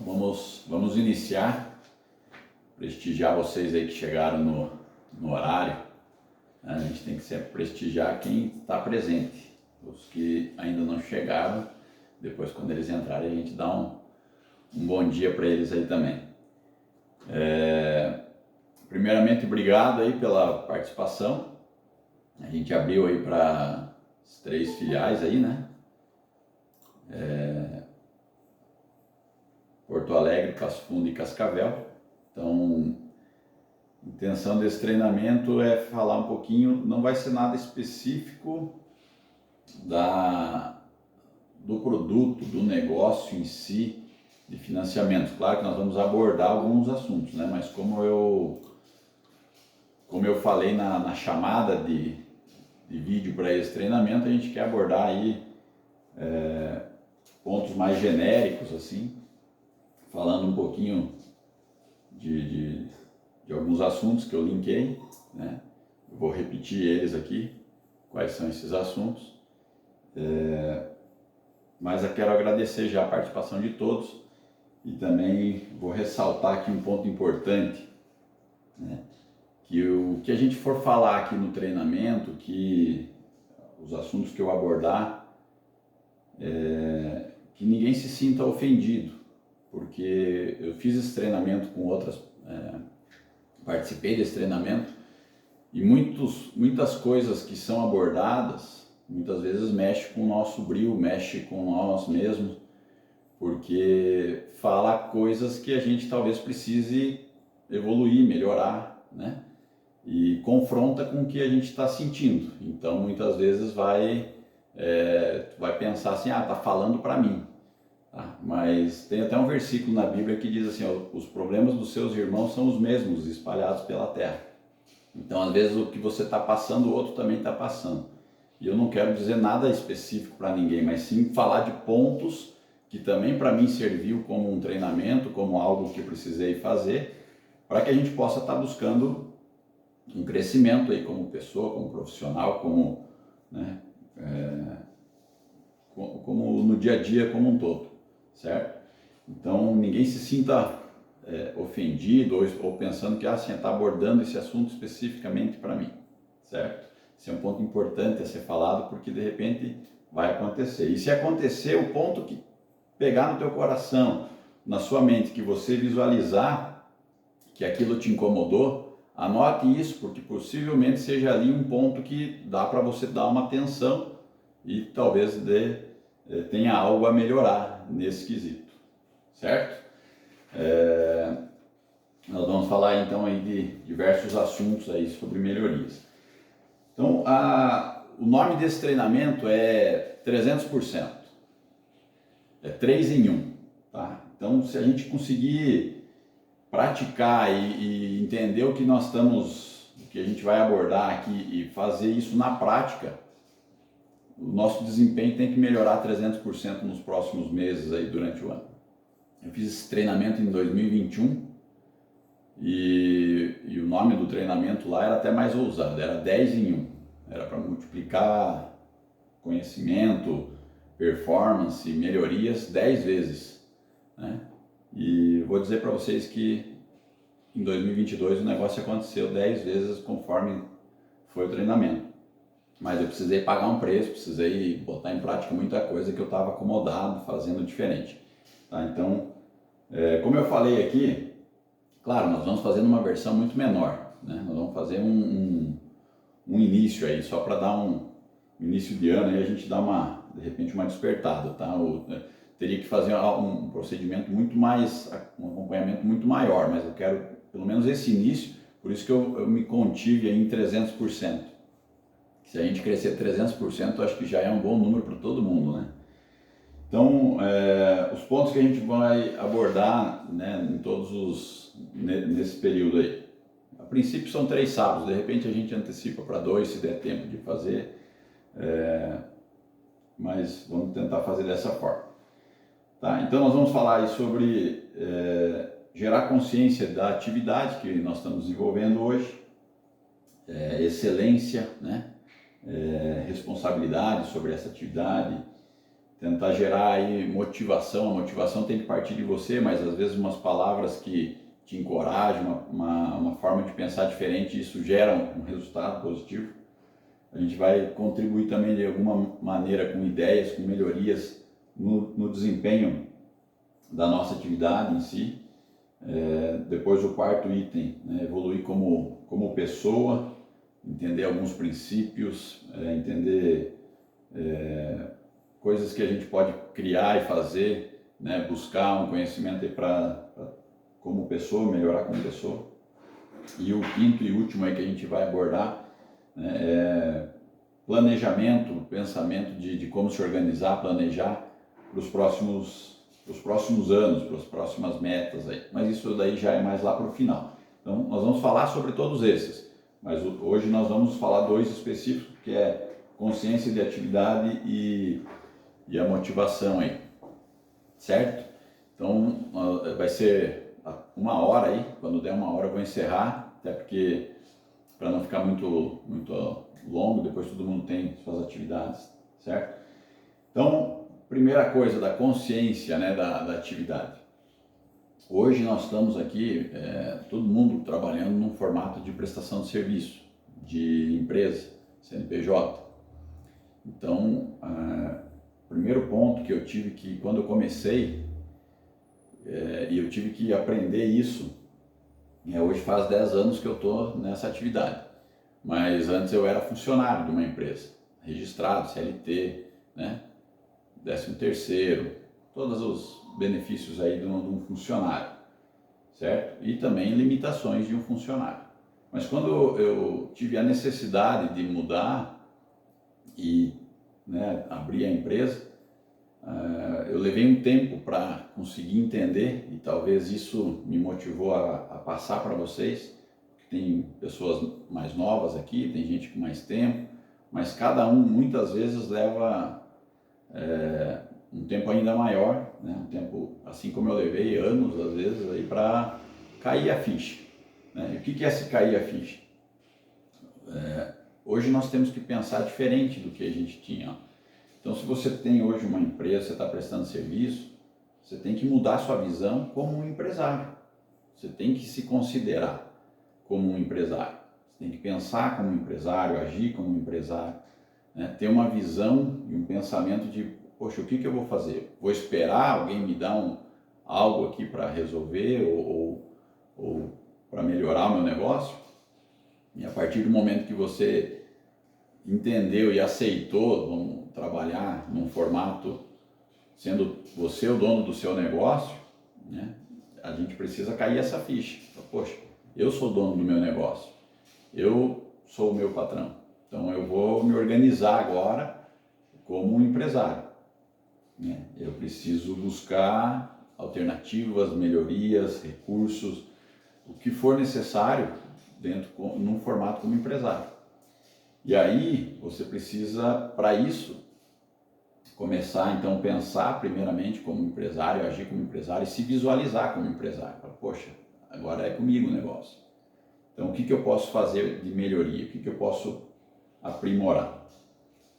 vamos iniciar, prestigiar vocês aí que chegaram no horário. A gente tem que sempre prestigiar quem está presente. Os que ainda não chegaram, depois quando eles entrarem a gente dá um bom dia para eles aí também. Primeiramente, obrigado aí pela participação. A gente abriu aí para as 3 filiais aí, né? Porto Alegre, Passo Fundo e Cascavel. Então, a intenção desse treinamento é falar um pouquinho, não vai ser nada específico do produto, do negócio em si, de financiamento. Claro que nós vamos abordar alguns assuntos, né? Mas como eu falei na chamada de vídeo para esse treinamento, a gente quer abordar aí pontos mais genéricos, assim, falando um pouquinho de alguns assuntos que eu linkei, né? Eu vou repetir eles aqui, quais são esses assuntos. Mas eu quero agradecer já a participação de todos e também vou ressaltar aqui um ponto importante, né? Que o que a gente for falar aqui no treinamento, que os assuntos que eu abordar, que ninguém se sinta ofendido, porque eu fiz esse treinamento com outras, participei desse treinamento e muitas coisas que são abordadas, muitas vezes mexe com o nosso brio, mexe com nós mesmos, porque fala coisas que a gente talvez precise evoluir, melhorar, né? E confronta com o que a gente está sentindo. Então, muitas vezes vai pensar assim, tá falando para mim. Tá? Mas tem até um versículo na Bíblia que diz assim, ó, os problemas dos seus irmãos são os mesmos, espalhados pela terra. Então, às vezes, o que você está passando, o outro também está passando. E eu não quero dizer nada específico para ninguém, mas sim falar de pontos que também para mim serviu como um treinamento, como algo que eu precisei fazer, para que a gente possa estar buscando um crescimento aí como pessoa, como profissional, como, né, como no dia a dia como um todo, certo? Então ninguém se sinta ofendido ou pensando que assim, está abordando esse assunto especificamente para mim, certo? Esse é um ponto importante a ser falado porque de repente vai acontecer. E se acontecer, o ponto que pegar no teu coração, na sua mente, que você visualizar que aquilo te incomodou, anote isso, porque possivelmente seja ali um ponto que dá para você dar uma atenção e talvez tenha algo a melhorar nesse quesito, certo? Nós vamos falar então aí de diversos assuntos aí sobre melhorias. Então, o nome desse treinamento é 300%, é 3 em 1, tá? Então, se a gente conseguir praticar e entender o que a gente vai abordar aqui e fazer isso na prática, o nosso desempenho tem que melhorar 300% nos próximos meses aí durante o ano. Eu fiz esse treinamento em 2021 e o nome do treinamento lá era até mais ousado, era 10 em 1. Era para multiplicar conhecimento, performance, melhorias 10 vezes, né? E vou dizer para vocês que em 2022 o negócio aconteceu 10 vezes conforme foi o treinamento. Mas eu precisei pagar um preço, precisei botar em prática muita coisa que eu estava acomodado, fazendo diferente. Tá? Então, como eu falei aqui, claro, nós vamos fazer numa versão muito menor, né? Nós vamos fazer um início aí, só para dar um início de ano, aí a gente dá de repente uma despertada, tá? Teria que fazer um procedimento muito mais, um acompanhamento muito maior, mas eu quero pelo menos esse início, por isso que eu me contive aí em 300%. Se a gente crescer 300%, eu acho que já é um bom número para todo mundo, né? Então, os pontos que a gente vai abordar, né, nesse período aí. A princípio são 3 sábados, de repente a gente antecipa para 2 se der tempo de fazer, mas vamos tentar fazer dessa forma. Tá? Então nós vamos falar aí sobre gerar consciência da atividade que nós estamos desenvolvendo hoje, excelência, né? Responsabilidade sobre essa atividade, tentar gerar aí motivação. A motivação tem que partir de você, mas às vezes umas palavras que te encorajam, uma forma de pensar diferente, isso gera um resultado positivo. A gente vai contribuir também de alguma maneira com ideias, com melhorias no desempenho da nossa atividade em si. Depois o quarto item, né, evoluir como pessoa, entender alguns princípios, entender coisas que a gente pode criar e fazer, né, buscar um conhecimento para como pessoa, melhorar como pessoa. E o quinto e último aí que a gente vai abordar, né, é planejamento, pensamento de como se organizar, planejar para os próximos anos, para as próximas metas aí. Mas isso daí já é mais lá para o final. Então nós vamos falar sobre todos esses, mas hoje nós vamos falar dois específicos, que é consciência de atividade e a motivação aí, certo? Então vai ser 1 hora aí, quando der 1 hora eu vou encerrar, até porque para não ficar muito longo, depois todo mundo tem suas atividades, certo? Então, primeira coisa da consciência, né, da atividade. Hoje nós estamos aqui, todo mundo trabalhando num formato de prestação de serviço, de empresa, CNPJ. Então, o primeiro ponto que eu tive que, quando eu comecei, e eu tive que aprender isso, hoje faz 10 anos que eu estou nessa atividade, mas antes eu era funcionário de uma empresa, registrado, CLT, né? 13º, todos os benefícios aí de um funcionário, certo? E também limitações de um funcionário. Mas quando eu tive a necessidade de mudar e, né, abrir a empresa, eu levei um tempo para conseguir entender, e talvez isso me motivou a passar para vocês. Tem pessoas mais novas aqui, tem gente com mais tempo, mas cada um muitas vezes leva um tempo ainda maior, né? Um tempo, assim como eu levei anos às vezes aí para cair a ficha, né? E o que é se cair a ficha? Hoje nós temos que pensar diferente do que a gente tinha. Então, se você tem hoje uma empresa, você está prestando serviço, você tem que mudar a sua visão como um empresário. Você tem que se considerar como um empresário. Você tem que pensar como um empresário, agir como um empresário, né? Ter uma visão e um pensamento de, poxa, o que eu vou fazer? Vou esperar alguém me dar algo aqui para resolver ou para melhorar o meu negócio? E a partir do momento que você entendeu e aceitou, vamos trabalhar num formato, sendo você o dono do seu negócio, né? A gente precisa cair essa ficha. Poxa, eu sou o dono do meu negócio, eu sou o meu patrão, então eu vou me organizar agora como um empresário, né? Eu preciso buscar alternativas, melhorias, recursos, o que for necessário num formato como empresário. E aí você precisa, para isso, começar então a pensar primeiramente como empresário, agir como empresário e se visualizar como empresário. Fala, poxa, agora é comigo o negócio. Então o que eu posso fazer de melhoria? O que eu posso aprimorar?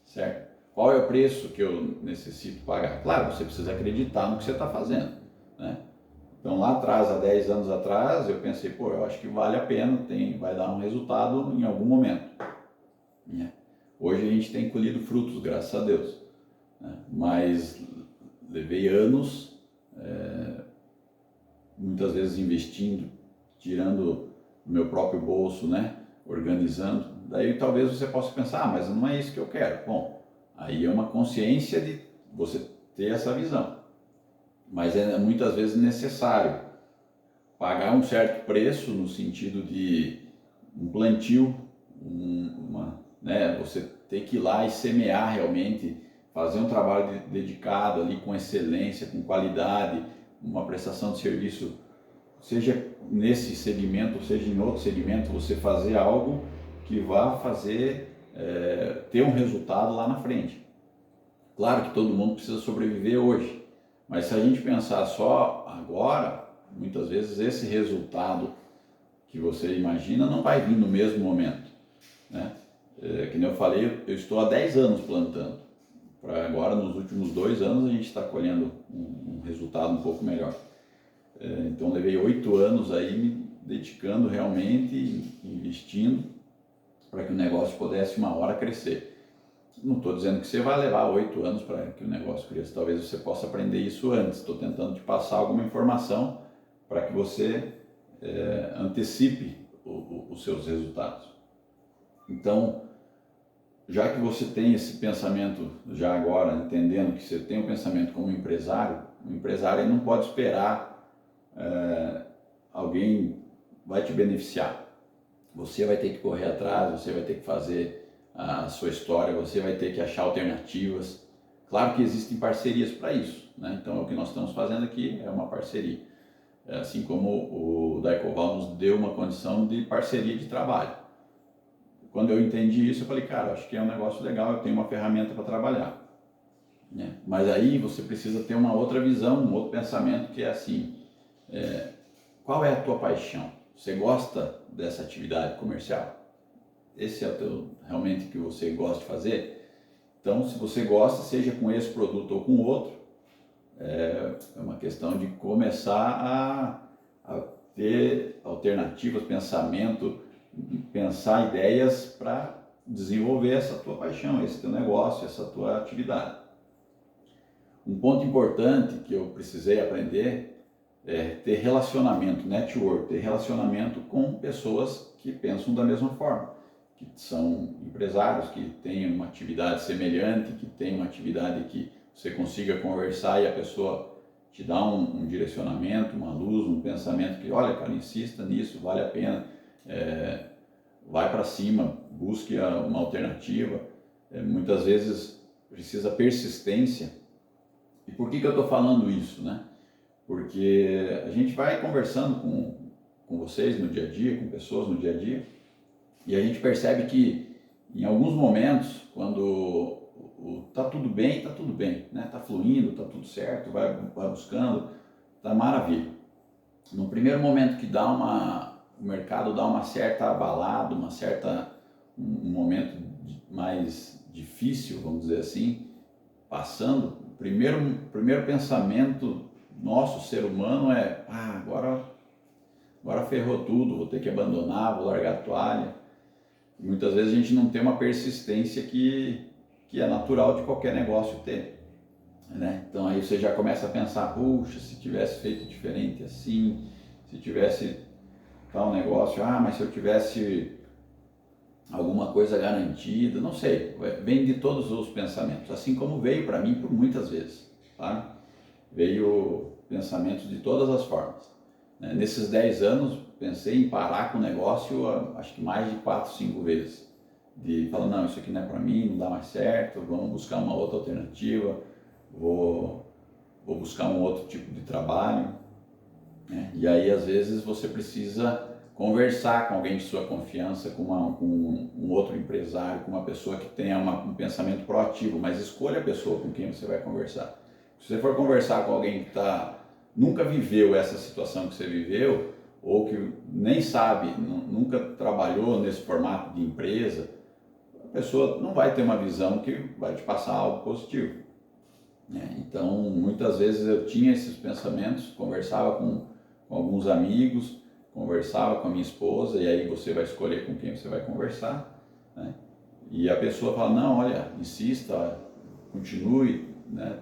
Certo? Qual é o preço que eu necessito pagar? Claro, você precisa acreditar no que você está fazendo, né? Então lá atrás, há 10 anos atrás, eu pensei, pô, eu acho que vale a pena, vai dar um resultado em algum momento, né? Hoje a gente tem colhido frutos, graças a Deus, né? Mas levei anos, muitas vezes investindo, tirando do meu próprio bolso, né? Organizando. Daí talvez você possa pensar, mas não é isso que eu quero. Bom, aí é uma consciência de você ter essa visão. Mas é muitas vezes necessário pagar um certo preço no sentido de um plantio, né? Você ter que ir lá e semear realmente, fazer um trabalho dedicado ali com excelência, com qualidade, uma prestação de serviço, seja nesse segmento, seja em outro segmento, você fazer algo que vá fazer ter um resultado lá na frente. Claro que todo mundo precisa sobreviver hoje, mas se a gente pensar só agora, muitas vezes esse resultado que você imagina não vai vir no mesmo momento, né? Que nem eu falei, eu estou há 10 anos plantando. para agora, nos últimos 2 anos, a gente está colhendo um resultado um pouco melhor. Então levei 8 anos aí me dedicando realmente, investindo, para que o negócio pudesse uma hora crescer. Não estou dizendo que você vai levar 8 anos para que o negócio cresça, talvez você possa aprender isso antes. Estou tentando te passar alguma informação para que você antecipe os seus resultados. Então, já que você tem esse pensamento, já agora, entendendo que você tem um pensamento como empresário, o empresário ele não pode esperar alguém vai te beneficiar. Você vai ter que correr atrás, você vai ter que fazer a sua história, você vai ter que achar alternativas. Claro que existem parcerias para isso, né? Então, o que nós estamos fazendo aqui é uma parceria. Assim como o Daicoval nos deu uma condição de parceria de trabalho. Quando eu entendi isso, eu falei, cara, acho que é um negócio legal, eu tenho uma ferramenta para trabalhar. Né? Mas aí você precisa ter uma outra visão, um outro pensamento que é assim, qual é a tua paixão? Você gosta dessa atividade comercial? Esse é o teu, realmente que você gosta de fazer? Então, se você gosta, seja com esse produto ou com outro, é uma questão de começar a ter alternativas, pensamento, pensar ideias para desenvolver essa tua paixão, esse teu negócio, essa tua atividade. Um ponto importante que eu precisei aprender é ter relacionamento, network, ter relacionamento com pessoas que pensam da mesma forma, que são empresários, que têm uma atividade semelhante, que têm uma atividade que você consiga conversar e a pessoa te dá um direcionamento, uma luz, um pensamento que, olha, cara, insista nisso, vale a pena, vai para cima, busque uma alternativa. Muitas vezes precisa persistência. E por que eu estou falando isso, né? Porque a gente vai conversando com vocês no dia a dia, com pessoas no dia a dia, e a gente percebe que em alguns momentos, quando tá tudo bem, né? Tá fluindo, tá tudo certo, vai buscando, tá maravilha. No primeiro momento que o mercado dá uma certa abalada, um momento mais difícil, vamos dizer assim, passando, o primeiro pensamento nosso, ser humano, é agora ferrou tudo, vou ter que abandonar, vou largar a toalha. E muitas vezes a gente não tem uma persistência que é natural de qualquer negócio ter. Né? Então aí você já começa a pensar, puxa, se tivesse feito diferente assim, se tivesse tal negócio, mas se eu tivesse alguma coisa garantida, não sei, vem de todos os pensamentos, assim como veio para mim por muitas vezes, tá? Veio pensamentos de todas as formas. Nesses 10 anos, pensei em parar com o negócio, acho que mais de 4, 5 vezes. De falar, não, isso aqui não é para mim, não dá mais certo, vamos buscar uma outra alternativa, vou buscar um outro tipo de trabalho. Né? E aí, às vezes, você precisa conversar com alguém de sua confiança, com um outro empresário, com uma pessoa que tenha um pensamento proativo, mas escolha a pessoa com quem você vai conversar. Se você for conversar com alguém que nunca viveu essa situação que você viveu, ou que nem sabe, nunca trabalhou nesse formato de empresa, a pessoa não vai ter uma visão que vai te passar algo positivo. Então, muitas vezes eu tinha esses pensamentos, conversava com alguns amigos, conversava com a minha esposa, e aí você vai escolher com quem você vai conversar, né? E a pessoa fala, não, olha, insista, continue, né?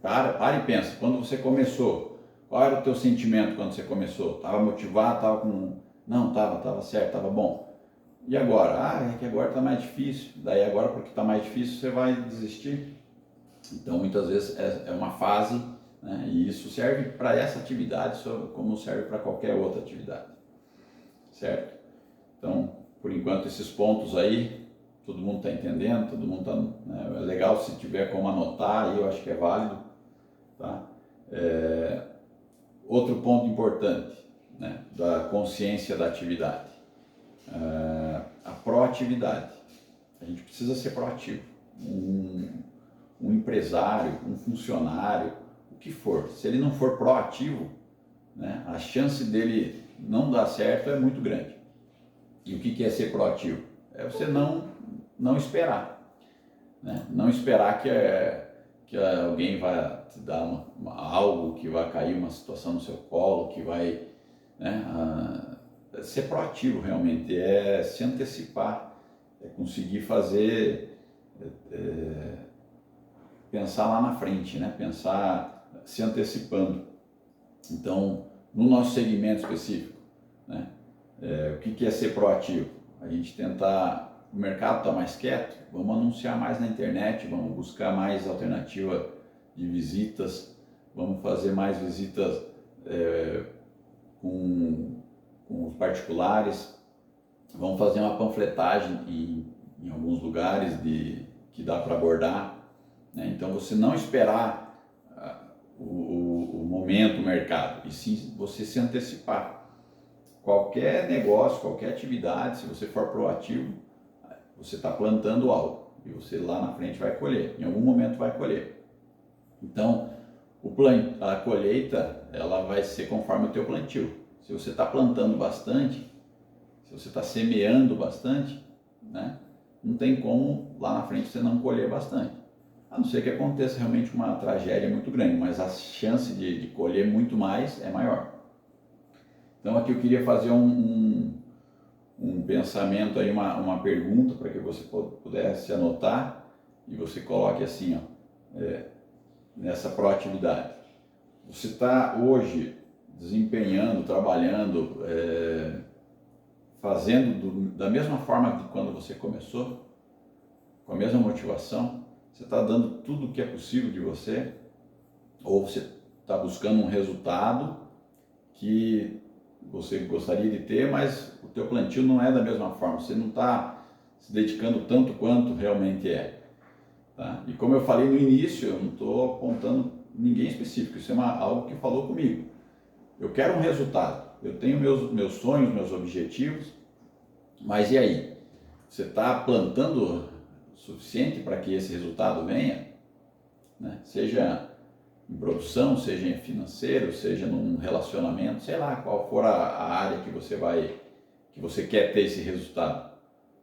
Para e pensa, quando você começou, qual era o teu sentimento quando você começou? Estava motivado, estava com... Não, estava certo, estava bom. E agora? É que agora está mais difícil. Daí agora, porque está mais difícil, você vai desistir. Então, muitas vezes é uma fase, né? E isso serve para essa atividade como serve para qualquer outra atividade, certo? Então, por enquanto, esses pontos aí, todo mundo está entendendo, todo mundo está... Né? É legal se tiver como anotar, aí eu acho que é válido, tá? Outro ponto importante, né, da consciência da atividade, a proatividade. A gente precisa ser proativo. Um empresário, um funcionário, o que for, se ele não for proativo, né, a chance dele não dar certo é muito grande. E o que é ser proativo? É você não esperar. né? Não esperar que alguém vai te dar algo, que vai cair uma situação no seu colo, que vai, né? Ser proativo realmente, é se antecipar, é conseguir fazer, pensar lá na frente, né? Pensar se antecipando. Então, no nosso segmento específico, né? O que é ser proativo? A gente tentar, o mercado está mais quieto, vamos anunciar mais na internet, vamos buscar mais alternativa de visitas, vamos fazer mais visitas com os particulares, vamos fazer uma panfletagem em alguns lugares que dá para abordar, né? Então você não esperar o momento, o mercado, e sim você se antecipar. Qualquer negócio, qualquer atividade, se você for proativo, você está plantando algo e você lá na frente vai colher, em algum momento vai colher. Então, a colheita ela vai ser conforme o teu plantio. Se você está plantando bastante, se você está semeando bastante, né, não tem como lá na frente você não colher bastante. A não ser que aconteça realmente uma tragédia muito grande, mas a chance de colher muito mais é maior. Então aqui eu queria fazer um pensamento aí, uma pergunta para que você pudesse anotar e você coloque assim, ó, nessa proatividade. Você está hoje desempenhando, trabalhando, fazendo da mesma forma de quando você começou, com a mesma motivação? Você está dando tudo o que é possível de você? Ou você está buscando um resultado que você gostaria de ter, mas o teu plantio não é da mesma forma, você não está se dedicando tanto quanto realmente é, tá? E como eu falei no início, eu não estou apontando ninguém específico, isso é algo que falou comigo. Eu quero um resultado, eu tenho meus sonhos, meus objetivos, mas e aí? Você está plantando o suficiente para que esse resultado venha, né? Seja em produção, seja em financeiro, seja num relacionamento, sei lá, qual for a área que você quer ter esse resultado.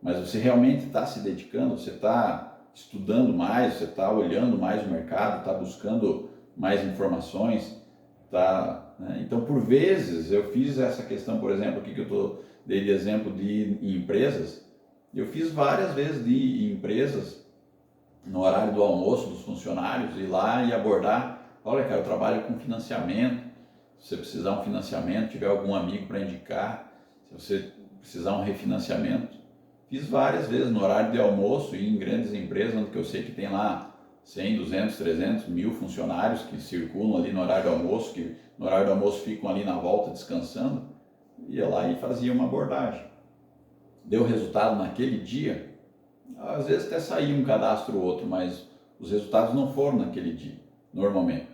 Mas você realmente está se dedicando, você está estudando mais, você está olhando mais o mercado, está buscando mais informações, né? Então, por vezes, eu fiz essa questão, por exemplo, aqui que eu dei de exemplo de empresas, eu fiz várias vezes de empresas no horário do almoço dos funcionários, ir lá e abordar. Olha, cara, eu trabalho com financiamento, se você precisar um financiamento, tiver algum amigo para indicar, se você precisar um refinanciamento. Fiz várias vezes no horário de almoço e em grandes empresas, onde eu sei que tem lá 100, 200, 300, 1000 funcionários que circulam ali no horário do almoço, que no horário do almoço ficam ali na volta descansando, ia lá e fazia uma abordagem. Deu resultado naquele dia? Às vezes até saía um cadastro ou outro, mas os resultados não foram naquele dia, normalmente.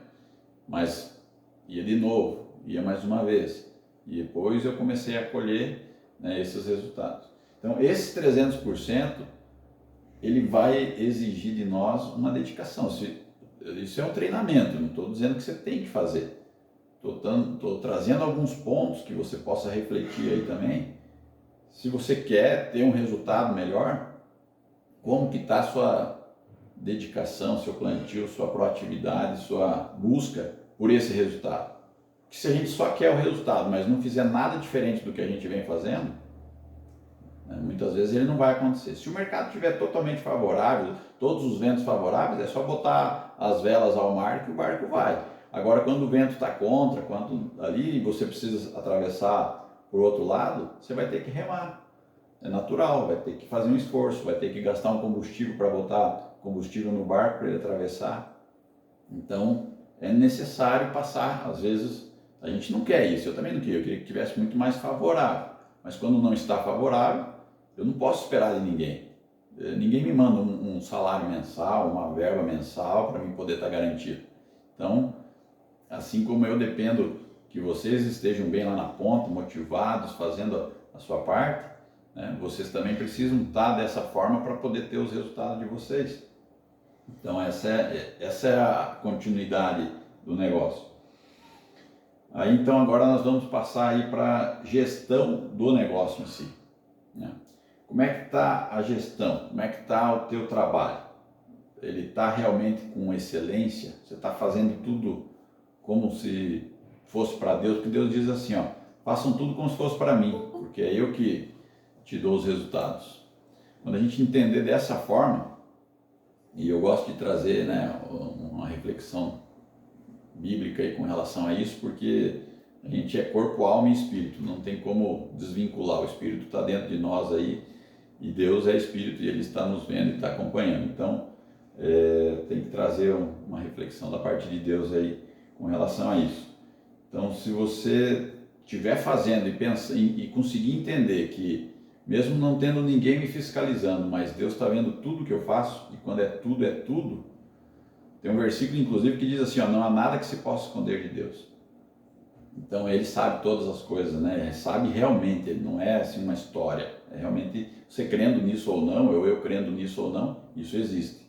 Mas ia de novo, ia mais uma vez. E depois eu comecei a colher, né, esses resultados. Então, esse 300%, ele vai exigir de nós uma dedicação. Isso é um treinamento, não estou dizendo que você tem que fazer. Estou trazendo alguns pontos que você possa refletir aí também. Se você quer ter um resultado melhor, como que está a sua dedicação, seu plantio, sua proatividade, sua busca por esse resultado? Porque se a gente só quer o resultado, mas não fizer nada diferente do que a gente vem fazendo, né, muitas vezes ele não vai acontecer. Se o mercado estiver totalmente favorável, todos os ventos favoráveis, é só botar as velas ao mar que o barco vai. Agora, quando o vento está contra, quando ali você precisa atravessar por outro lado, você vai ter que remar. É natural, vai ter que fazer um esforço, vai ter que gastar um combustível para botar combustível no barco para ele atravessar. Então, é necessário passar. Às vezes, a gente não quer isso, eu também não queria, eu queria que tivesse muito mais favorável. Mas quando não está favorável, eu não posso esperar de ninguém. Ninguém me manda um salário mensal, uma verba mensal para mim poder estar garantido. Então, assim como eu dependo que vocês estejam bem lá na ponta, motivados, fazendo a sua parte, né, vocês também precisam estar dessa forma para poder ter os resultados de vocês. Então essa é a continuidade do negócio. Aí então agora nós vamos passar aí para a gestão do negócio em si, né? Como é que está a gestão? Como é que está o teu trabalho? ele está realmente com excelência, você está fazendo tudo como se fosse para Deus, porque Deus diz assim, ó, façam tudo como se fosse para mim, porque é eu que te dou os resultados. Quando a gente entender dessa forma, e eu gosto de trazer, né, uma reflexão bíblica aí com relação a isso, porque a gente é corpo, alma e espírito, não tem como desvincular, o espírito está dentro de nós aí, e Deus é espírito e ele está nos vendo e está acompanhando. Então, tem que trazer uma reflexão da parte de Deus aí com relação a isso. Então, se você estiver fazendo e conseguir entender que, mesmo não tendo ninguém me fiscalizando, mas Deus está vendo tudo que eu faço, e quando é tudo, tem um versículo inclusive que diz assim, ó, não há nada que se possa esconder de Deus. Então ele sabe todas as coisas, né? Ele sabe realmente, ele não é assim uma história, é realmente você crendo nisso ou não, ou eu crendo nisso ou não, isso existe.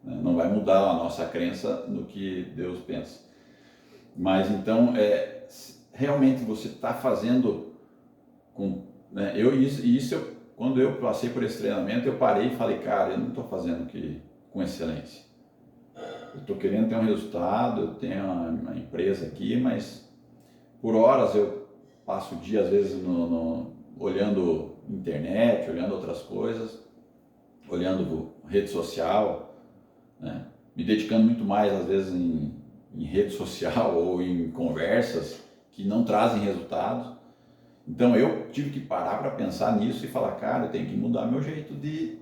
Não vai mudar a nossa crença no que Deus pensa. Mas então, realmente você está fazendo com... Né? Quando eu passei por esse treinamento, eu parei e falei, cara, eu não estou fazendo com excelência. Eu estou querendo ter um resultado, eu tenho uma empresa aqui, mas por horas eu passo o dia, às vezes, olhando internet, olhando outras coisas, olhando rede social, né? Me dedicando muito mais, às vezes, em rede social ou em conversas que não trazem resultados. Então eu tive que parar para pensar nisso e falar, cara, eu tenho que mudar meu jeito de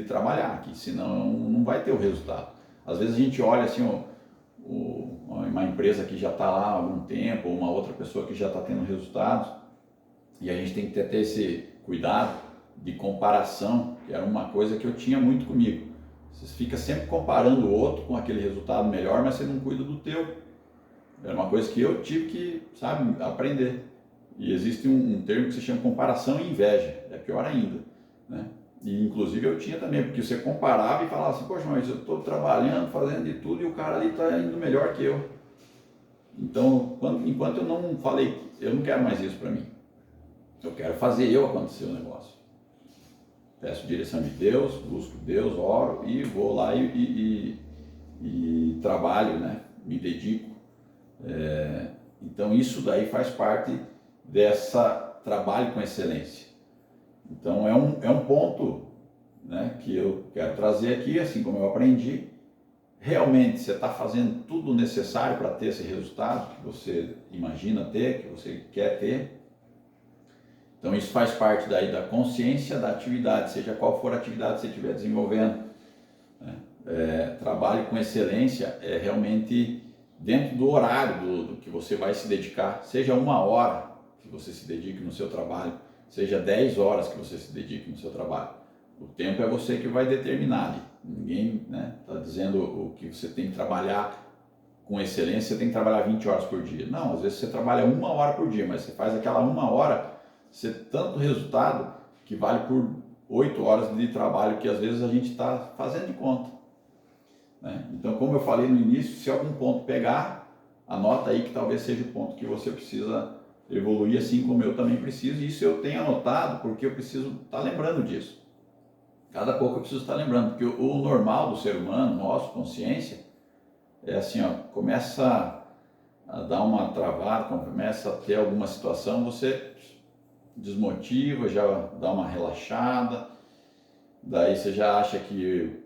trabalhar aqui, senão não vai ter o resultado. Às vezes a gente olha assim, uma empresa que já está lá há algum tempo, ou uma outra pessoa que já está tendo resultados, e a gente tem que ter esse cuidado de comparação, que era uma coisa que eu tinha muito comigo. Você fica sempre comparando o outro com aquele resultado melhor, mas você não cuida do teu. Era uma coisa que eu tive que, sabe, aprender. E existe um termo que se chama comparação e inveja, é pior ainda, né? E inclusive eu tinha também, porque você comparava e falava assim, poxa, mas eu estou trabalhando, fazendo de tudo e o cara ali está indo melhor que eu. Então, enquanto eu não falei, eu não quero mais isso para mim. Eu quero fazer eu acontecer o negócio. Peço direção de Deus, busco Deus, oro e vou lá e trabalho, né? Me dedico. Então isso daí faz parte dessa trabalho com excelência. Então é um ponto, né, que eu quero trazer aqui, assim como eu aprendi. Realmente você está fazendo tudo necessário para ter esse resultado que você imagina ter, que você quer ter. Então isso faz parte daí da consciência da atividade, seja qual for a atividade que você estiver desenvolvendo. Trabalho com excelência é realmente dentro do horário do que você vai se dedicar, seja 1 hora que você se dedique no seu trabalho, seja 10 horas que você se dedique no seu trabalho. O tempo é você que vai determinar ali. Ninguém está dizendo o que você tem que trabalhar com excelência, você tem que trabalhar 20 horas por dia. Não, às vezes você trabalha 1 hora por dia, mas você faz aquela 1 hora ser tanto resultado que vale por 8 horas de trabalho que às vezes a gente está fazendo de conta. Né? Então, como eu falei no início, se algum ponto pegar, anota aí que talvez seja o ponto que você precisa evoluir, assim como eu também preciso. E isso eu tenho anotado porque eu preciso estar lembrando disso. Cada pouco eu preciso estar lembrando, porque o normal do ser humano, nosso, consciência, é assim, ó, começa a dar uma travada, começa a ter alguma situação, você desmotiva, já dá uma relaxada, daí você já acha que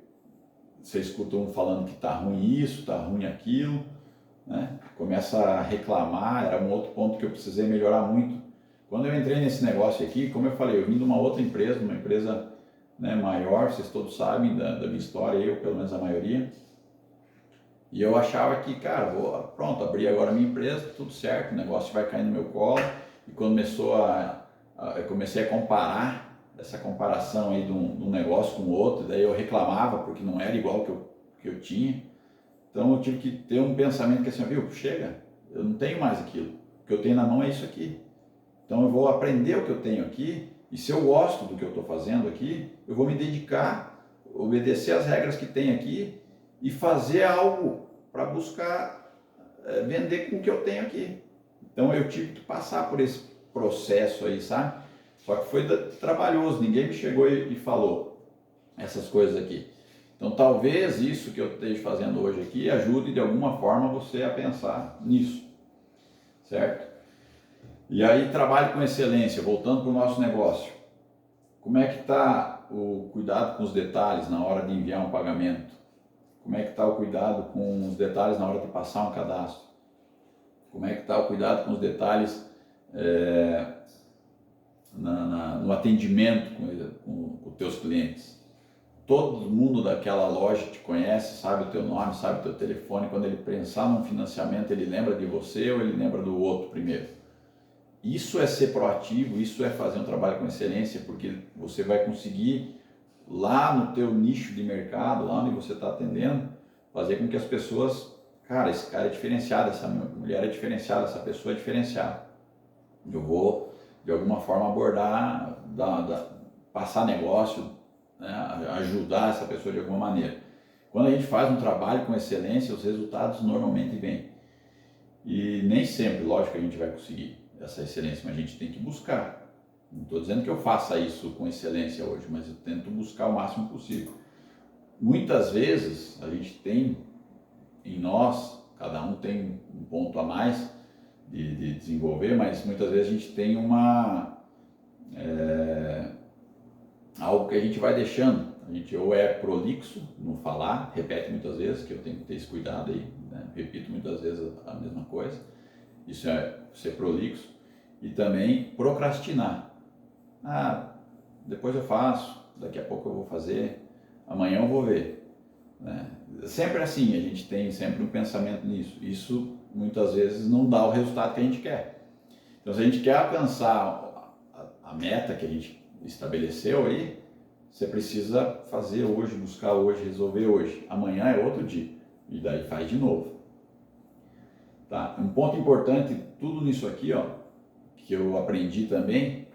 você escuta um falando que está ruim isso, está ruim aquilo, né? Começa a reclamar, era um outro ponto que eu precisei melhorar muito. Quando eu entrei nesse negócio aqui, como eu falei, eu vim de uma outra empresa, uma empresa, né, maior, vocês todos sabem da minha história, eu pelo menos a maioria, e eu achava que, cara, pronto, abri agora a minha empresa, tudo certo, o negócio vai cair no meu colo, e quando eu comecei a comparar, essa comparação aí de um negócio com o outro, daí eu reclamava porque não era igual que eu tinha, então eu tive que ter um pensamento que assim, viu, chega, eu não tenho mais aquilo, o que eu tenho na mão é isso aqui, então eu vou aprender o que eu tenho aqui, e se eu gosto do que eu estou fazendo aqui, eu vou me dedicar, obedecer as regras que tem aqui e fazer algo para buscar vender com o que eu tenho aqui. Então eu tive que passar por esse processo aí, sabe? Só que foi trabalhoso, ninguém me chegou e falou essas coisas aqui. Então talvez isso que eu esteja fazendo hoje aqui ajude de alguma forma você a pensar nisso, certo? E aí trabalho com excelência, voltando para o nosso negócio. Como é que está o cuidado com os detalhes na hora de enviar um pagamento? Como é que está o cuidado com os detalhes na hora de passar um cadastro? Como é que está o cuidado com os detalhes no atendimento com os teus clientes? Todo mundo daquela loja te conhece, sabe o teu nome, sabe o teu telefone. Quando ele pensar num financiamento, ele lembra de você ou ele lembra do outro primeiro? Isso é ser proativo, isso é fazer um trabalho com excelência, porque você vai conseguir lá no teu nicho de mercado, lá onde você está atendendo, fazer com que as pessoas, cara, esse cara é diferenciado, essa mulher é diferenciada, essa pessoa é diferenciada. Eu vou, de alguma forma, abordar, passar negócio, né, ajudar essa pessoa de alguma maneira. Quando a gente faz um trabalho com excelência, os resultados normalmente vêm. E nem sempre, lógico, que a gente vai conseguir essa excelência, mas a gente tem que buscar. Não estou dizendo que eu faça isso com excelência hoje, mas eu tento buscar o máximo possível. Muitas vezes a gente tem em nós, cada um tem um ponto a mais de desenvolver, mas muitas vezes a gente tem algo que a gente vai deixando. A gente ou é prolixo no falar, repete muitas vezes, que eu tenho que ter esse cuidado aí, né? Repito muitas vezes a mesma coisa. Isso é ser prolixo. E também procrastinar. Depois eu faço, daqui a pouco eu vou fazer, amanhã eu vou ver. Né? Sempre assim, a gente tem sempre um pensamento nisso. Isso muitas vezes não dá o resultado que a gente quer. Então, se a gente quer alcançar a meta que a gente estabeleceu aí, você precisa fazer hoje, buscar hoje, resolver hoje. Amanhã é outro dia, e daí faz de novo. Tá? Um ponto importante, tudo nisso aqui, ó, que eu aprendi também,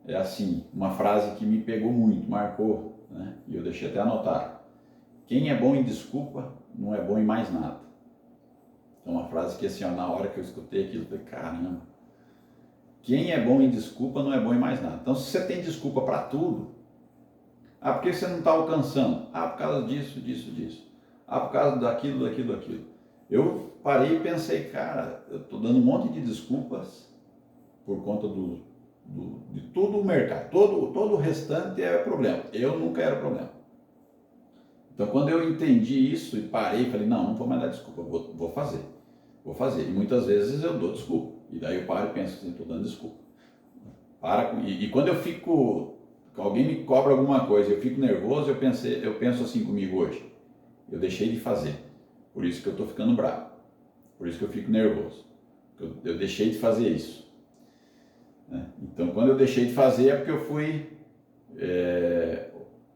é assim, uma frase que me pegou muito, marcou, né? E eu deixei até anotar. Quem é bom em desculpa, não é bom em mais nada. É uma frase que assim, ó, na hora que eu escutei aquilo, eu falei, caramba. Quem é bom em desculpa, não é bom em mais nada. Então, se você tem desculpa para tudo, por que você não está alcançando? Por causa disso, disso, disso. Por causa daquilo, daquilo, daquilo. Eu parei e pensei, cara, eu estou dando um monte de desculpas por conta de todo o mercado. Todo o restante é problema. Eu nunca era problema. Então, quando eu entendi isso e parei, falei, não vou mais dar desculpa, vou fazer. Vou fazer. E muitas vezes eu dou desculpa. E daí eu paro e penso assim, estou dando desculpa. E quando eu fico, alguém me cobra alguma coisa, eu fico nervoso, eu penso assim comigo hoje. Eu deixei de fazer. Por isso que eu estou ficando bravo. Por isso que eu fico nervoso. Eu deixei de fazer isso. Então, quando eu deixei de fazer é porque eu fui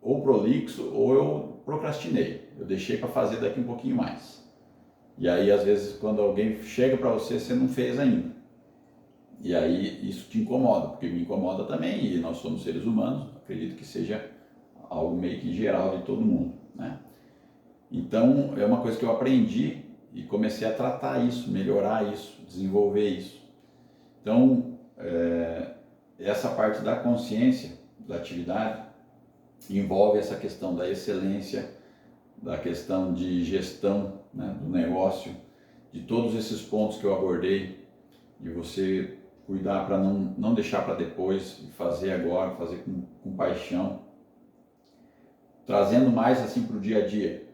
ou prolixo ou eu procrastinei. Eu deixei para fazer daqui um pouquinho mais. E aí, às vezes, quando alguém chega para você, você não fez ainda. E aí, isso te incomoda, porque me incomoda também, e nós somos seres humanos, acredito que seja algo meio que geral de todo mundo, né? Então, é uma coisa que eu aprendi e comecei a tratar isso, melhorar isso, desenvolver isso. Então, essa parte da consciência da atividade envolve essa questão da excelência, da questão de gestão, né, do negócio, de todos esses pontos que eu abordei, de você cuidar para não deixar para depois, fazer agora, fazer com paixão, trazendo mais assim para o dia a dia,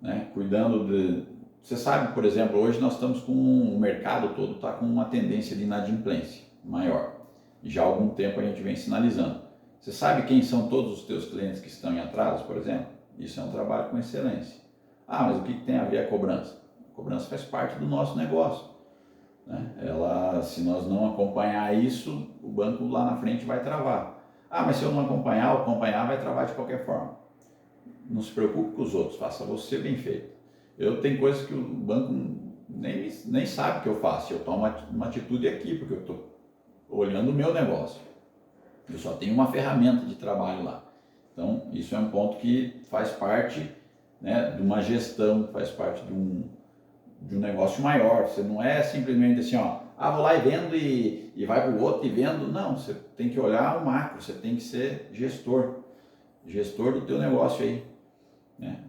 né, cuidando de... Você sabe, por exemplo, hoje nós estamos com o mercado todo está com uma tendência de inadimplência maior. E já há algum tempo a gente vem sinalizando. Você sabe quem são todos os teus clientes que estão em atraso, por exemplo? Isso é um trabalho com excelência. Mas o que tem a ver a cobrança? A cobrança faz parte do nosso negócio. Né? Se nós não acompanhar isso, o banco lá na frente vai travar. Mas se eu não acompanhar vai travar de qualquer forma. Não se preocupe com os outros, faça você bem feito. Eu tenho coisas que o banco nem sabe que eu faço. Eu tomo uma atitude aqui, porque eu estou olhando o meu negócio. Eu só tenho uma ferramenta de trabalho lá. Então, isso é um ponto que faz parte, né, de uma gestão, faz parte de um negócio maior. Você não é simplesmente assim, vou lá e vendo e vai para o outro e vendo. Não, você tem que olhar o macro, você tem que ser gestor do teu negócio aí. né?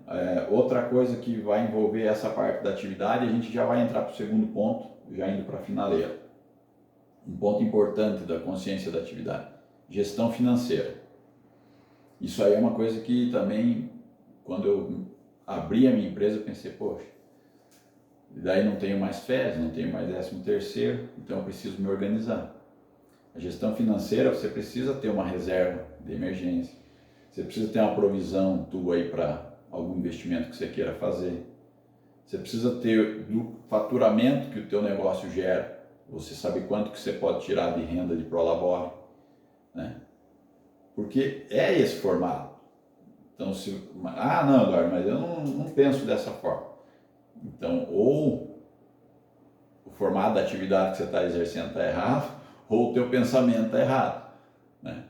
Outra coisa que vai envolver essa parte da atividade, a gente já vai entrar para o segundo ponto, já indo para a finaleira. Um ponto importante da consciência da atividade, gestão financeira. Isso aí é uma coisa que também, quando eu abri a minha empresa, eu pensei, poxa, daí não tenho mais férias, não tenho mais 13º, então eu preciso me organizar. A gestão financeira, você precisa ter uma reserva de emergência, você precisa ter uma provisão tua aí para algum investimento que você queira fazer, você precisa ter do faturamento que o teu negócio gera, você sabe quanto que você pode tirar de renda de prolabore, né? Porque é esse formato. Então, não, Eduardo, mas eu não penso dessa forma. Então, ou o formato da atividade que você está exercendo está errado, ou o teu pensamento está errado, né?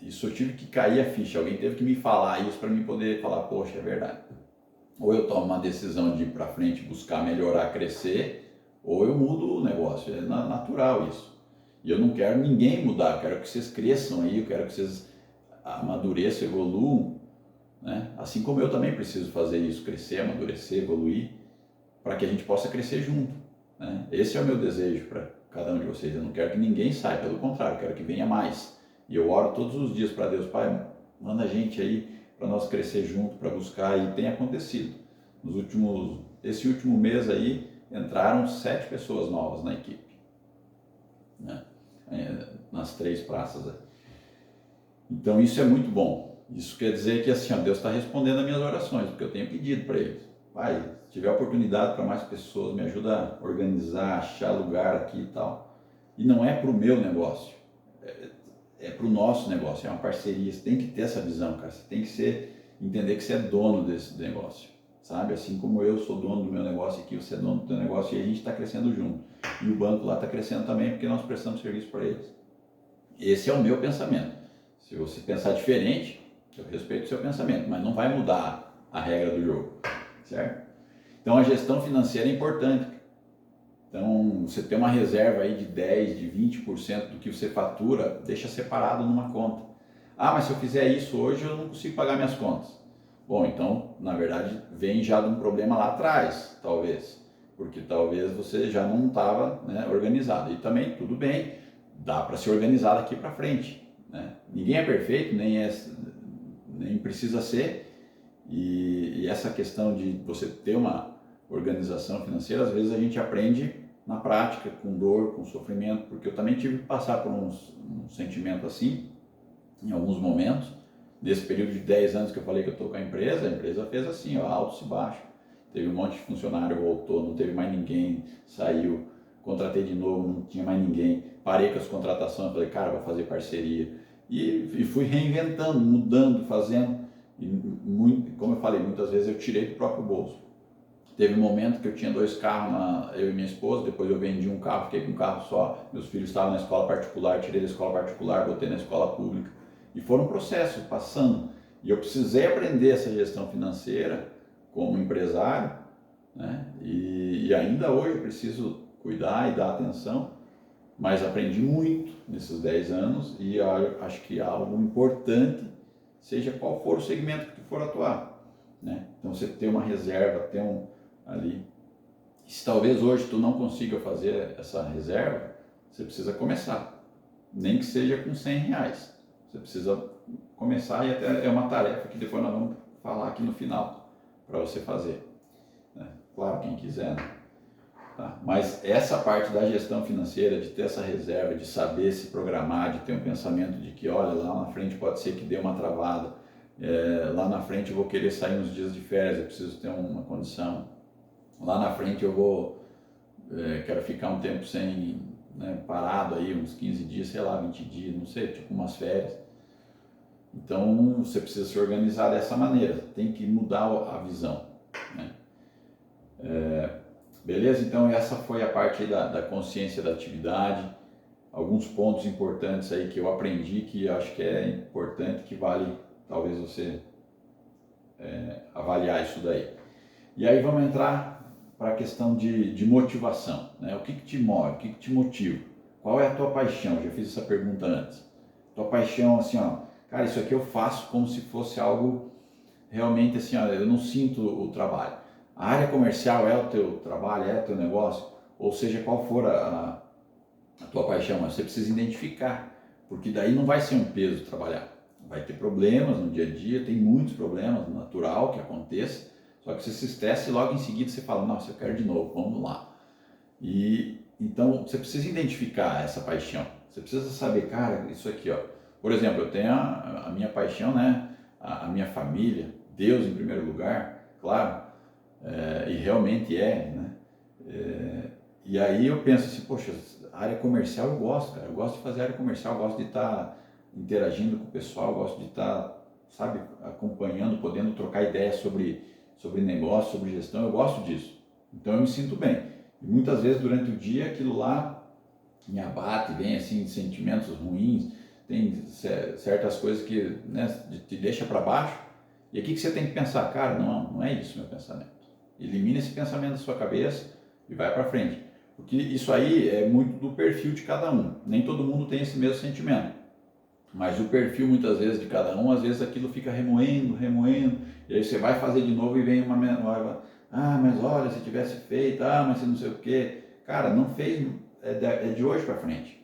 Isso eu tive que cair a ficha, alguém teve que me falar isso para mim poder falar, poxa, é verdade. Ou eu tomo uma decisão de ir para frente, buscar melhorar, crescer, ou eu mudo o negócio, é natural isso. E eu não quero ninguém mudar, eu quero que vocês cresçam aí, eu quero que vocês amadureçam, evoluam, né? Assim como eu também preciso fazer isso, crescer, amadurecer, evoluir, para que a gente possa crescer junto, né? Esse é o meu desejo para cada um de vocês. Eu não quero que ninguém saia, pelo contrário, eu quero que venha mais. E eu oro todos os dias para Deus, Pai, manda a gente aí para nós crescer junto, para buscar, e tem acontecido. Esse último mês aí, entraram 7 pessoas novas na equipe, né? Nas 3 praças aí. Então isso é muito bom. Isso quer dizer que assim, Deus está respondendo as minhas orações, porque eu tenho pedido para Ele. Pai, se tiver oportunidade para mais pessoas, me ajuda a organizar, achar lugar aqui e tal. E não é para o meu negócio, é para o nosso negócio, é uma parceria. Você tem que ter essa visão, cara. Você tem que entender que você é dono desse negócio, sabe? Assim como eu sou dono do meu negócio aqui, você é dono do teu negócio, e a gente está crescendo junto. E o banco lá está crescendo também, porque nós prestamos serviço para eles. Esse é o meu pensamento. Se você pensar diferente, eu respeito o seu pensamento, mas não vai mudar a regra do jogo, certo? Então a gestão financeira é importante. Então você tem uma reserva aí de 10%, de 20% do que você fatura, deixa separado numa conta. Ah, mas se eu fizer isso hoje eu não consigo pagar minhas contas. Bom, então na verdade vem já de um problema lá atrás, talvez. Porque talvez você já não estava, né, organizado. E também tudo bem, dá para se organizar daqui para frente, né? Ninguém é perfeito, nem precisa ser, e essa questão de você ter uma organização financeira, às vezes a gente aprende na prática, com dor, com sofrimento, porque eu também tive que passar por um sentimento assim, em alguns momentos. Nesse período de 10 anos que eu falei que eu estou com a empresa fez assim, ó, altos e baixos. Teve um monte de funcionário, voltou, não teve mais ninguém, saiu, contratei de novo, não tinha mais ninguém, parei com as contratações, falei, cara, vou fazer parceria. E fui reinventando, mudando, fazendo. E como eu falei, muitas vezes eu tirei do próprio bolso. Teve um momento que eu tinha 2 carros, eu e minha esposa, depois eu vendi um carro, fiquei com um carro só, meus filhos estavam na escola particular, tirei da escola particular, botei na escola pública. E foram processos passando. E eu precisei aprender essa gestão financeira como empresário, né? E ainda hoje eu preciso cuidar e dar atenção, mas aprendi muito nesses 10 anos e acho que algo importante, seja qual for o segmento que tu for atuar, né? Então você ter uma reserva, ter ali. Se talvez hoje tu não consiga fazer essa reserva, você precisa começar, nem que seja com R$100. Você precisa começar, e até é uma tarefa que depois nós vamos falar aqui no final para você fazer, né? Claro, quem quiser, né? Tá? Mas essa parte da gestão financeira, de ter essa reserva, de saber se programar, de ter um pensamento de que, olha, lá na frente pode ser que dê uma travada, lá na frente eu vou querer sair uns dias de férias, eu preciso ter uma condição, lá na frente eu quero ficar um tempo sem, né, parado aí, uns 15 dias, sei lá, 20 dias, não sei, tipo umas férias. Então você precisa se organizar dessa maneira, tem que mudar a visão, né? Beleza? Então essa foi a parte da consciência da atividade, alguns pontos importantes aí que eu aprendi, que eu acho que é importante, que vale talvez você avaliar isso daí. E aí vamos entrar para a questão de motivação, né? O que te move, o que te motiva? Qual é a tua paixão? Já fiz essa pergunta antes. Tua paixão, assim, ó, cara, isso aqui eu faço como se fosse algo realmente assim, olha, eu não sinto o trabalho. A área comercial é o teu trabalho, é o teu negócio, ou seja, qual for a tua paixão, mas você precisa identificar, porque daí não vai ser um peso trabalhar. Vai ter problemas no dia a dia, tem muitos problemas, natural que aconteça, só que você se estressa e logo em seguida você fala, nossa, eu quero de novo, vamos lá. E então você precisa identificar essa paixão. Você precisa saber, cara, isso aqui, ó. Por exemplo, eu tenho a minha paixão, né? A minha família, Deus em primeiro lugar, claro, e realmente é, né? E aí eu penso assim, poxa, a área comercial eu gosto, cara. Eu gosto de fazer área comercial, eu gosto de estar interagindo com o pessoal, eu gosto de estar, sabe, acompanhando, podendo trocar ideias sobre negócio, sobre gestão. Eu gosto disso. Então eu me sinto bem. E muitas vezes durante o dia aquilo lá me abate, vem assim sentimentos ruins, tem certas coisas que, né, te deixa para baixo. E aqui que você tem que pensar, cara, não é isso meu pensamento. Elimina esse pensamento da sua cabeça e vai para frente. Porque isso aí é muito do perfil de cada um. Nem todo mundo tem esse mesmo sentimento. Mas o perfil muitas vezes de cada um, às vezes aquilo fica remoendo, e aí você vai fazer de novo e vem uma memória, ah, mas olha, se tivesse feito, ah, mas se não sei o quê. Cara, não fez, é de hoje para frente,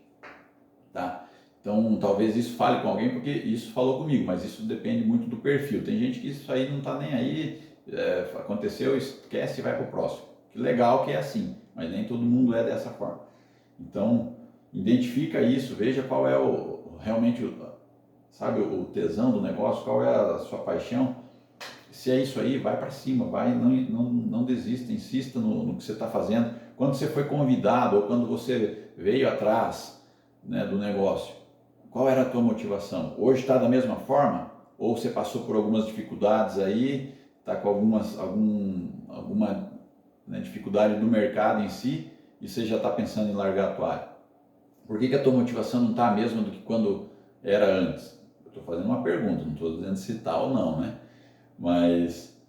tá? Então, talvez isso fale com alguém, porque isso falou comigo, mas isso depende muito do perfil. Tem gente que isso aí não tá nem aí, aconteceu, esquece e vai pro próximo. Que legal que é assim, mas nem todo mundo é dessa forma. Então, identifica isso, veja qual é realmente, sabe, o tesão do negócio, qual é a sua paixão. Se é isso aí, vai para cima, vai, não desista, insista no que você está fazendo. Quando você foi convidado ou quando você veio atrás, né, do negócio, qual era a tua motivação? Hoje está da mesma forma? Ou você passou por algumas dificuldades aí, está com alguma, né, dificuldade do mercado em si e você já está pensando em largar a toalha? Por que a tua motivação não está a mesma do que quando era antes? Eu estou fazendo uma pergunta, não estou dizendo se está ou não, né? Mas,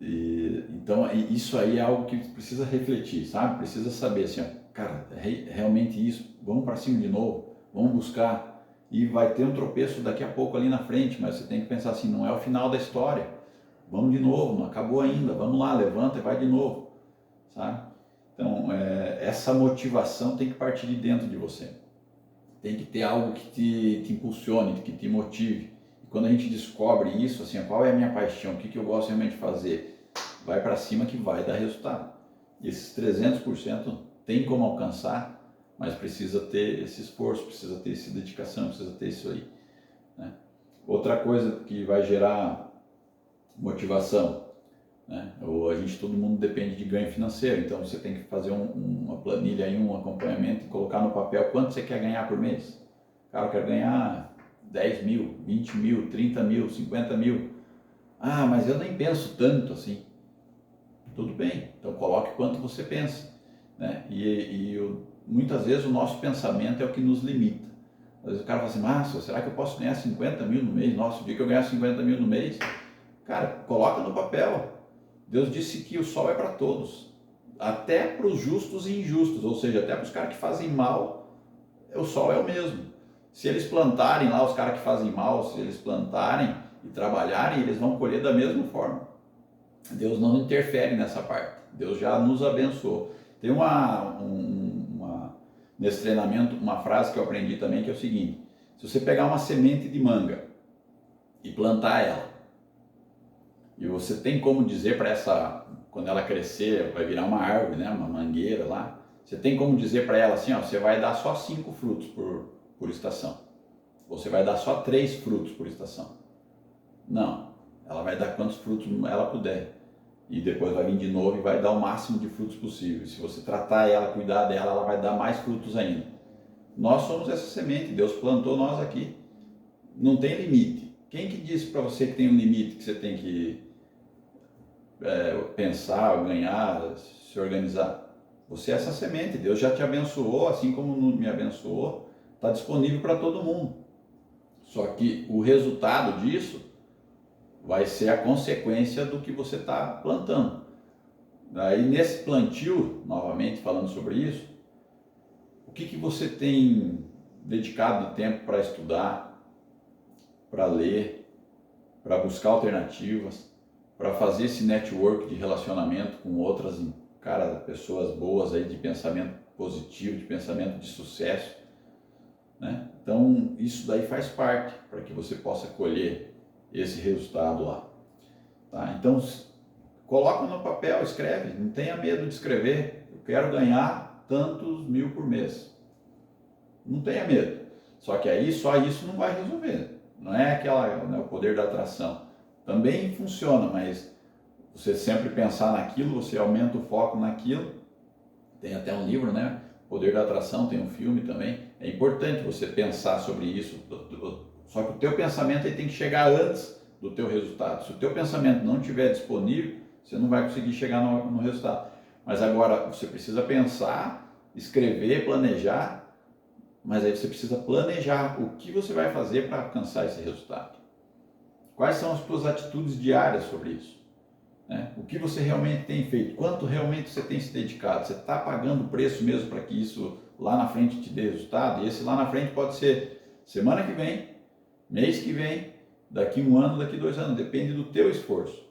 então, isso aí é algo que precisa refletir, sabe? Precisa saber assim, ó, cara, realmente isso, vamos para cima de novo, vamos buscar, e vai ter um tropeço daqui a pouco ali na frente, mas você tem que pensar assim, não é o final da história, vamos de novo, não acabou ainda, vamos lá, levanta e vai de novo, sabe? Então, essa motivação tem que partir de dentro de você, tem que ter algo que te impulsione, que te motive. Quando a gente descobre isso, assim, qual é a minha paixão, o que eu gosto realmente de fazer, vai para cima que vai dar resultado. E esses 300% tem como alcançar, mas precisa ter esse esforço, precisa ter essa dedicação, precisa ter isso aí, né? Outra coisa que vai gerar motivação, né? Todo mundo depende de ganho financeiro, então você tem que fazer uma planilha aí, um acompanhamento e colocar no papel quanto você quer ganhar por mês. Cara, eu quero ganhar 10 mil, 20 mil, 30 mil, 50 mil. Ah, mas eu nem penso tanto assim. Tudo bem, então coloque quanto você pensa, né? Muitas vezes o nosso pensamento é o que nos limita. Às vezes o cara fala assim, Márcio, será que eu posso ganhar 50 mil no mês? Nossa, o dia que eu ganhar 50 mil no mês, cara, coloca no papel. Deus disse que o sol é para todos, até para os justos e injustos, ou seja, até para os caras que fazem mal, o sol é o mesmo. Se eles plantarem lá, os caras que fazem mal, se eles plantarem e trabalharem, eles vão colher da mesma forma. Deus não interfere nessa parte, Deus já nos abençoou. Tem nesse treinamento, uma frase que eu aprendi também, que é o seguinte: se você pegar uma semente de manga e plantar ela, e você tem como dizer para essa, quando ela crescer, vai virar uma árvore, né, uma mangueira lá, você tem como dizer para ela assim, ó, você vai dar só 5 frutos por estação, você vai dar só 3 frutos por estação. Não, ela vai dar quantos frutos ela puder, e depois vai vir de novo e vai dar o máximo de frutos possível. Se você tratar ela, cuidar dela, ela vai dar mais frutos ainda. Nós somos essa semente, Deus plantou nós aqui, não tem limite. Quem que disse para você que tem um limite, que você tem que pensar, ganhar, se organizar? Você é essa semente, Deus já te abençoou, assim como me abençoou, está disponível para todo mundo. Só que o resultado disso vai ser a consequência do que você está plantando. Aí nesse plantio, novamente falando sobre isso, o que você tem dedicado de tempo para estudar, para ler, para buscar alternativas, para fazer esse network de relacionamento com outras, cara, pessoas boas aí de pensamento positivo, de pensamento de sucesso, né? Então isso daí faz parte para que você possa colher esse resultado lá, tá? Então coloca no papel, escreve, não tenha medo de escrever. Eu quero ganhar tantos mil por mês. Não tenha medo. Só que aí só isso não vai resolver. Não é aquela, né, o poder da atração. Também funciona, mas você sempre pensar naquilo, você aumenta o foco naquilo. Tem até um livro, né? Poder da Atração, tem um filme também. É importante você pensar sobre isso. Só que o teu pensamento ele tem que chegar antes do teu resultado. Se o teu pensamento não estiver disponível, você não vai conseguir chegar no resultado. Mas agora você precisa pensar, escrever, planejar, mas aí você precisa planejar o que você vai fazer para alcançar esse resultado. Quais são as suas atitudes diárias sobre isso? Né? O que você realmente tem feito? Quanto realmente você tem se dedicado? Você está pagando o preço mesmo para que isso lá na frente te dê resultado? E esse lá na frente pode ser semana que vem, mês que vem, daqui 1 ano, daqui 2 anos. Depende do teu esforço.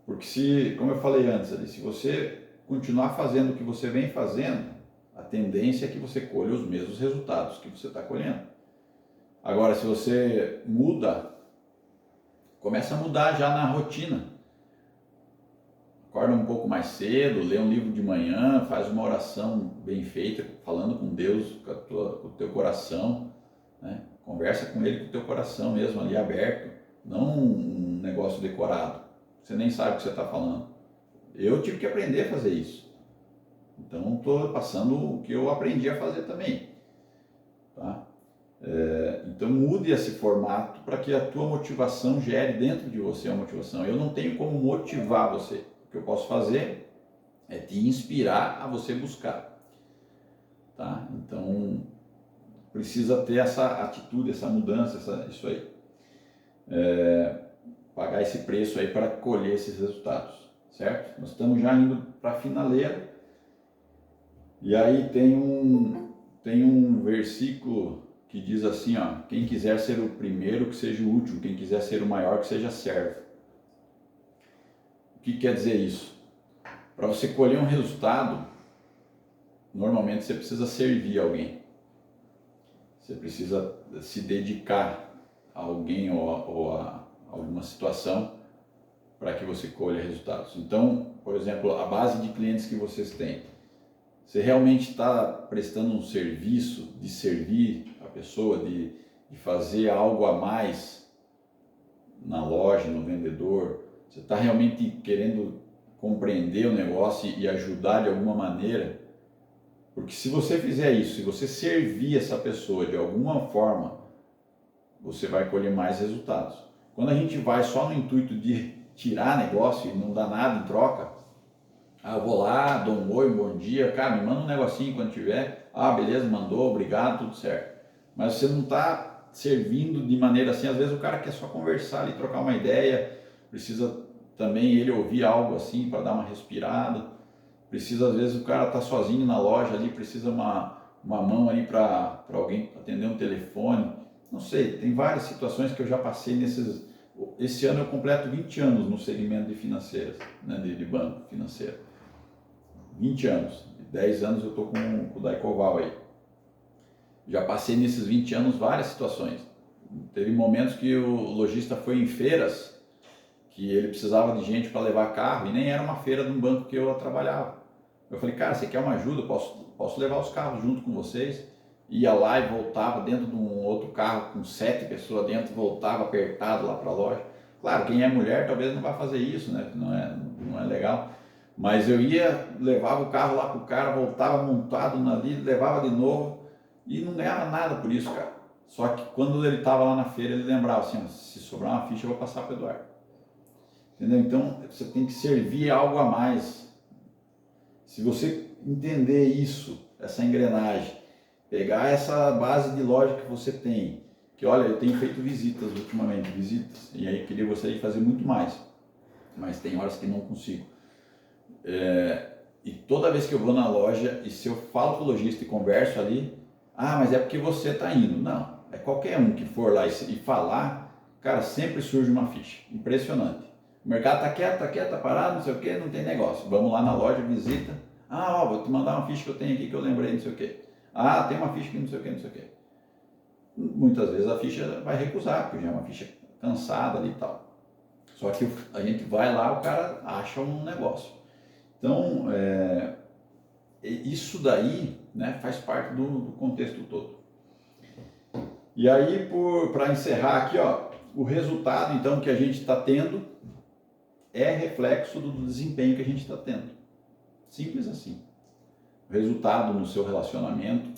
Porque se, como eu falei antes ali, se você continuar fazendo o que você vem fazendo, a tendência é que você colhe os mesmos resultados que você está colhendo. Agora, se você muda, começa a mudar já na rotina. Acorda um pouco mais cedo, lê um livro de manhã, faz uma oração bem feita, falando com Deus, com o teu coração, né? Conversa com Ele com o teu coração mesmo, ali aberto, não um negócio decorado. Você nem sabe o que você está falando. Eu tive que aprender a fazer isso. Então, estou passando o que eu aprendi a fazer também. Tá? Então, mude esse formato para que a tua motivação gere dentro de você a motivação. Eu não tenho como motivar você. O que eu posso fazer é te inspirar a você buscar. Tá? Então, precisa ter essa atitude, essa mudança, isso aí. Pagar esse preço aí para colher esses resultados, certo? Nós estamos já indo para a finaleira. E aí tem um versículo que diz assim, ó, quem quiser ser o primeiro, que seja o último, quem quiser ser o maior, que seja servo. O que quer dizer isso? Para você colher um resultado, normalmente você precisa servir alguém. Você precisa se dedicar a alguém ou a alguma situação para que você colha resultados. Então, por exemplo, a base de clientes que vocês têm, você realmente está prestando um serviço de servir a pessoa, de fazer algo a mais na loja, no vendedor? Você está realmente querendo compreender o negócio e ajudar de alguma maneira? Porque se você fizer isso, se você servir essa pessoa de alguma forma, você vai colher mais resultados. Quando a gente vai só no intuito de tirar negócio e não dá nada em troca, eu vou lá, dou um oi, um bom dia, cara, me manda um negocinho quando tiver, beleza, mandou, obrigado, tudo certo. Mas você não está servindo de maneira assim, às vezes o cara quer só conversar ali, trocar uma ideia, precisa também ele ouvir algo assim para dar uma respirada, precisa às vezes o cara tá sozinho na loja ali, precisa uma mão ali para alguém atender um telefone, não sei, tem várias situações que eu já passei esse ano eu completo 20 anos no segmento de financeiras, né, de banco financeiro. 20 anos, 10 anos eu estou com o Daicoval aí. Já passei nesses 20 anos várias situações. Teve momentos que o lojista foi em feiras, que ele precisava de gente para levar carro, e nem era uma feira de um banco que eu trabalhava. Eu falei, cara, você quer uma ajuda? Posso levar os carros junto com vocês? Ia lá e voltava dentro de um outro carro com 7 pessoas dentro, voltava apertado lá para a loja. Claro, quem é mulher talvez não vá fazer isso, né? Não é legal. Mas eu ia, levava o carro lá pro cara, voltava montado ali, levava de novo e não ganhava nada por isso, cara. Só que quando ele estava lá na feira, ele lembrava assim, se sobrar uma ficha eu vou passar para o Eduardo. Entendeu? Então você tem que servir algo a mais. Se você entender isso, essa engrenagem, pegar essa base de loja que você tem, que olha, eu tenho feito visitas ultimamente, e aí gostaria de fazer muito mais, mas tem horas que não consigo. E toda vez que eu vou na loja e se eu falo com o lojista e converso ali, mas é porque você está indo. Não, é qualquer um que for lá e falar, cara, sempre surge uma ficha. Impressionante. O mercado tá quieto, tá parado, não sei o que, não tem negócio. Vamos lá na loja, visita. Ah, ó, vou te mandar uma ficha que eu tenho aqui que eu lembrei, não sei o que. Ah, tem uma ficha que não sei o que, não sei o que. Muitas vezes a ficha vai recusar, porque já é uma ficha cansada ali e tal. Só que a gente vai lá, o cara acha um negócio. Então, isso daí, né, faz parte do contexto todo. E aí, para encerrar aqui, ó, o resultado então que a gente está tendo é reflexo do desempenho que a gente está tendo. Simples assim. O resultado no seu relacionamento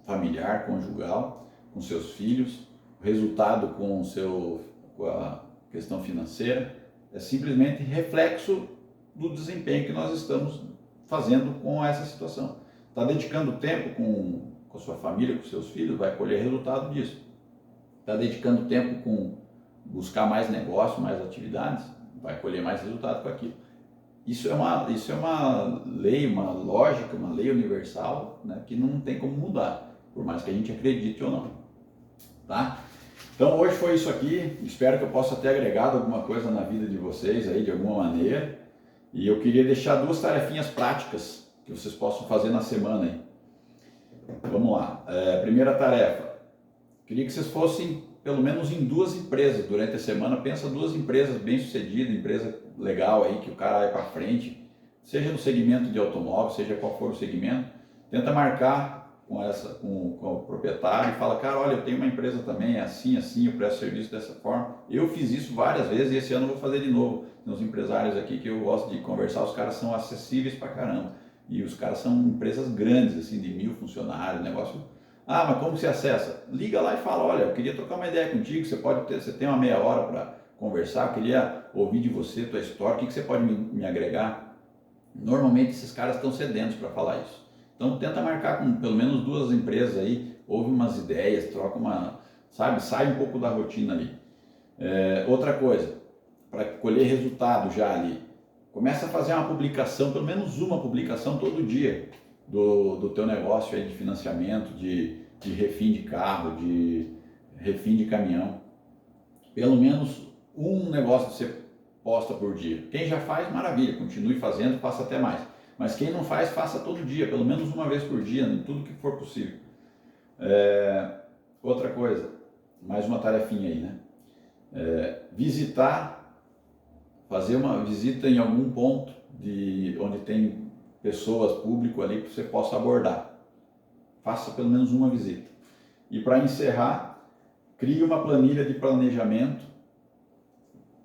familiar, conjugal, com seus filhos, o resultado com a questão financeira, é simplesmente reflexo do desempenho que nós estamos fazendo com essa situação. Está dedicando tempo com a sua família, com seus filhos, vai colher resultado disso. Está dedicando tempo com buscar mais negócio, mais atividades, vai colher mais resultado com aquilo. Isso é uma lei, uma lógica, uma lei universal, né, que não tem como mudar, por mais que a gente acredite ou não. Tá? Então hoje foi isso aqui, espero que eu possa ter agregado alguma coisa na vida de vocês aí de alguma maneira. E eu queria deixar 2 tarefinhas práticas que vocês possam fazer na semana aí. Vamos lá. Primeira tarefa. Queria que vocês fossem pelo menos em 2 empresas durante a semana. Pensa 2 empresas bem sucedidas, empresa legal aí que o cara vai para frente, seja no segmento de automóvel, seja qual for o segmento. Tenta marcar com o proprietário e fala, cara, olha, eu tenho uma empresa também, é assim, eu presto serviço dessa forma. Eu fiz isso várias vezes e esse ano eu vou fazer de novo. Tem uns empresários aqui que eu gosto de conversar, os caras são acessíveis pra caramba. E os caras são empresas grandes, assim, de 1000 funcionários, negócio. Ah, mas como você acessa? Liga lá e fala, olha, eu queria trocar uma ideia contigo, você tem uma meia hora para conversar, eu queria ouvir de você, tua história, o que você pode me agregar? Normalmente esses caras estão sedentos para falar isso. Então tenta marcar com pelo menos 2 empresas aí, ouve umas ideias, troca sai um pouco da rotina ali. Outra coisa, para colher resultado já ali, começa a fazer uma publicação, pelo menos uma publicação todo dia do teu negócio aí de financiamento, de refim de carro, de refim de caminhão. Pelo menos um negócio que você posta por dia. Quem já faz, maravilha, continue fazendo, faça até mais. Mas quem não faz, faça todo dia, pelo menos uma vez por dia, em tudo que for possível. Outra coisa, mais uma tarefinha aí, né? Fazer uma visita em algum ponto onde tem pessoas, público ali que você possa abordar. Faça pelo menos uma visita. E para encerrar, crie uma planilha de planejamento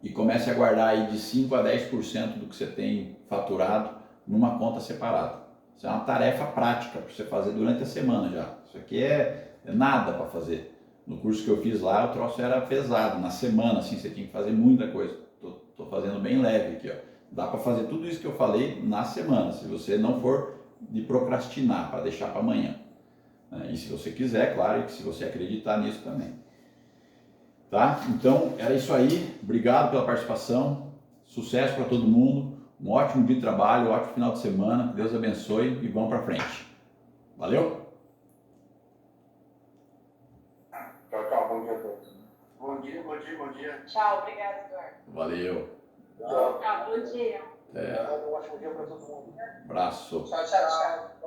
e comece a guardar aí de 5 a 10% do que você tem faturado numa conta separada. Isso é uma tarefa prática para você fazer durante a semana já. Isso aqui é nada para fazer. No curso que eu fiz lá, o troço era pesado. Na semana, assim, você tinha que fazer muita coisa. Tô fazendo bem leve aqui, ó. Dá para fazer tudo isso que eu falei na semana, se você não for de procrastinar, para deixar para amanhã. E se você quiser, claro, e que se você acreditar nisso também. Tá? Então, era isso aí. Obrigado pela participação. Sucesso para todo mundo. Um ótimo dia de trabalho, um ótimo final de semana. Deus abençoe e vamos para frente. Valeu? Tchau, bom dia a todos. Bom dia. Tchau, obrigado, Eduardo. Valeu. Tchau, bom dia. Um ótimo dia para todo mundo. Abraço. Tchau.